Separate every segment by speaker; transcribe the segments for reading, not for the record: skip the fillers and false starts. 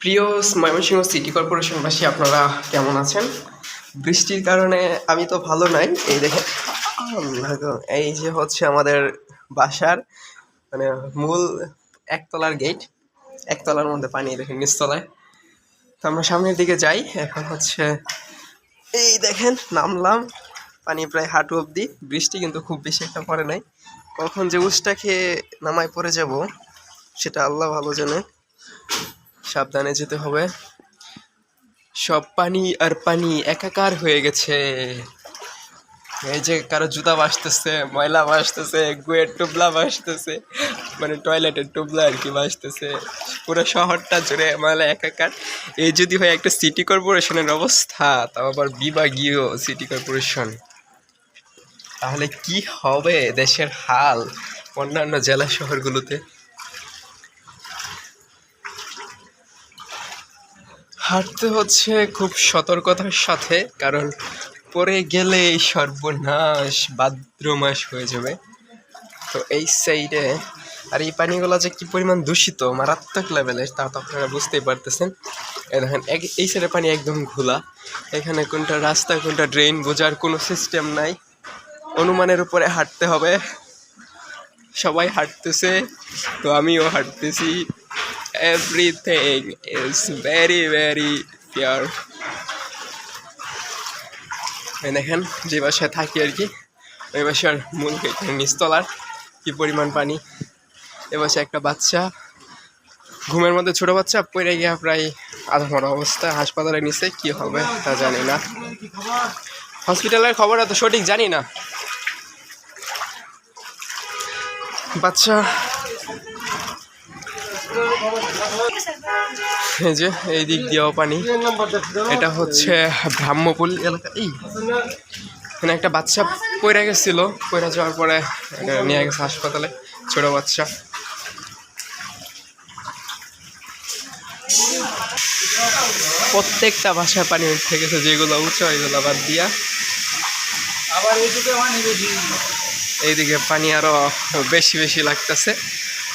Speaker 1: প্রিয় ময়মনসিংহ সিটি কর্পোরেশনবাসী, আপনারা কেমন আছেন? বৃষ্টির কারণে আমি তো ভালো নাই। এই দেখেন, এই যে হচ্ছে আমাদের বাসার মানে মূল একতলার গেট, একতলার মধ্যে পানি, দেখেন নিচতলায়। তো আমরা সামনের দিকে যাই। এখন হচ্ছে এই দেখেন নামলাম, পানি প্রায় হাঁটু অবধি। বৃষ্টি কিন্তু খুব বেশি একটা পড়ে নাই। কখন যে উষ্টা খেয়ে নামায় পড়ে যাব সেটা আল্লাহ ভালো জানে। সাবধানে যেতে হবে। সব পানি আর পানি একাকার হয়ে গেছে। এই যে কারো জুতা ভাসতেছে, ময়লা ভাসতেছে, গুয়ের টুবলা ভাসতেছে, মানে টয়লেটের টুবলা আর কি ভাসতেছে। পুরো শহরটা জুড়ে ময়লা একাকার। এই যদি হয় একটা সিটি কর্পোরেশনের অবস্থা, তাও আবার বিভাগীয় সিটি কর্পোরেশন, তাহলে কি হবে দেশের হাল অন্যান্য জেলা শহরগুলোতে? হাঁটতে হচ্ছে খুব সতর্কতার সাথে, কারণ পরে গেলে সর্বনাশ, ভাদ্র মাস হয়ে যাবে। তো এই সাইডে আর এই পানিগুলো যে কি পরিমাণ দূষিত, মারাত্মক লেভেলের, তা তো আপনারা বুঝতেই পারতেছেন। এই দেখেন, এই সাইডে পানি একদম ঘোলা। এখানে কোনটা রাস্তা কোনটা ড্রেন বোঝার কোনো সিস্টেম নাই, অনুমানের উপরে হাঁটতে হবে। সবাই হাঁটতেছে, তো আমিও হাঁটতেছি। Everything is very very pure. দেখেন, যে বাসায় থাকি আর কি, ওই বাসার মূল নিচতলার কি পরিমাণ পানি। এ বাসায় একটা বাচ্চা, ঘুমের মধ্যে ছোট বাচ্চা, পড়ে গিয়া প্রায় আধা মরা অবস্থা, হাসপাতালে নিচে। কি হবে তা জানি না, হসপিটালের খবর এত সঠিক জানি না। বাচ্চা এই যে এই দিক দিয়েও পানি। এটা হচ্ছে ব্রাহ্মপুল এলাকা। এই এখানে একটা বাচ্চা পড়ে গেছিল, পড়ে যাওয়ার পরে নিয়ে গেছে হাসপাতালে, ছোট বাচ্চা। প্রত্যেকটা বাসায় পানি উঠে গেছে, যেগুলো উঁচু এগুলো বাদ দিয়া। এইদিকে পানি আরো বেশি বেশি লাগতেছে।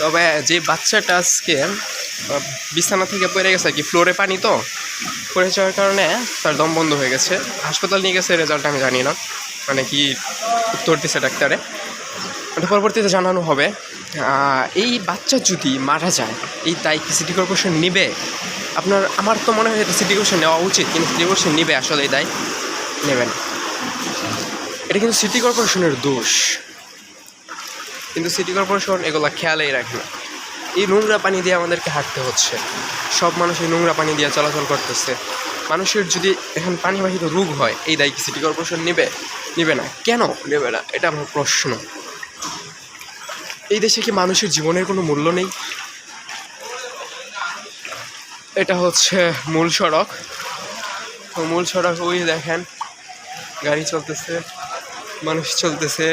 Speaker 1: তবে যে বাচ্চাটা আজকে বিছানা থেকে পড়ে গেছে আর কি, ফ্লোরে পানি তো পড়ে যাওয়ার কারণে তার দম বন্ধ হয়ে গেছে। হাসপাতাল নিয়ে গেছে, রেজাল্ট আমি জানি না, মানে কি উত্তর দিচ্ছে ডাক্তারে, এটা পরবর্তীতে জানানো হবে। এই বাচ্চা যদি মারা যায়, এই দায় কি সিটি কর্পোরেশন নিবে? আমার তো মনে হয় এটা সিটি কর্পোরেশন নেওয়া উচিত, কিন্তু সিটি কর্পোরেশন নিবে আসলে এই দায়? নেবে না। এটা কিন্তু সিটি কর্পোরেশনের দোষ, কিন্তু সিটি কর্পোরেশন এগুলো খেয়ালেই রাখে না। এই নোংরা পানি দিয়ে আমাদেরকে হাঁটতে হচ্ছে, সব মানুষ এই নোংরা পানি দিয়ে চলাচল করতেছে। মানুষের যদি এখন পানিবাহিত রোগ হয়, এই দায় কি সিটি কর্পোরেশন নেবে? নেবে না। কেন নেবে না, এটা আমার প্রশ্ন। এই দেশে কি মানুষের জীবনের কোনো মূল্য নেই? এটা হচ্ছে মূল সড়ক। মূল সড়ক, ওই দেখেন গাড়ি চলতেছে, মানুষ চলতেছে।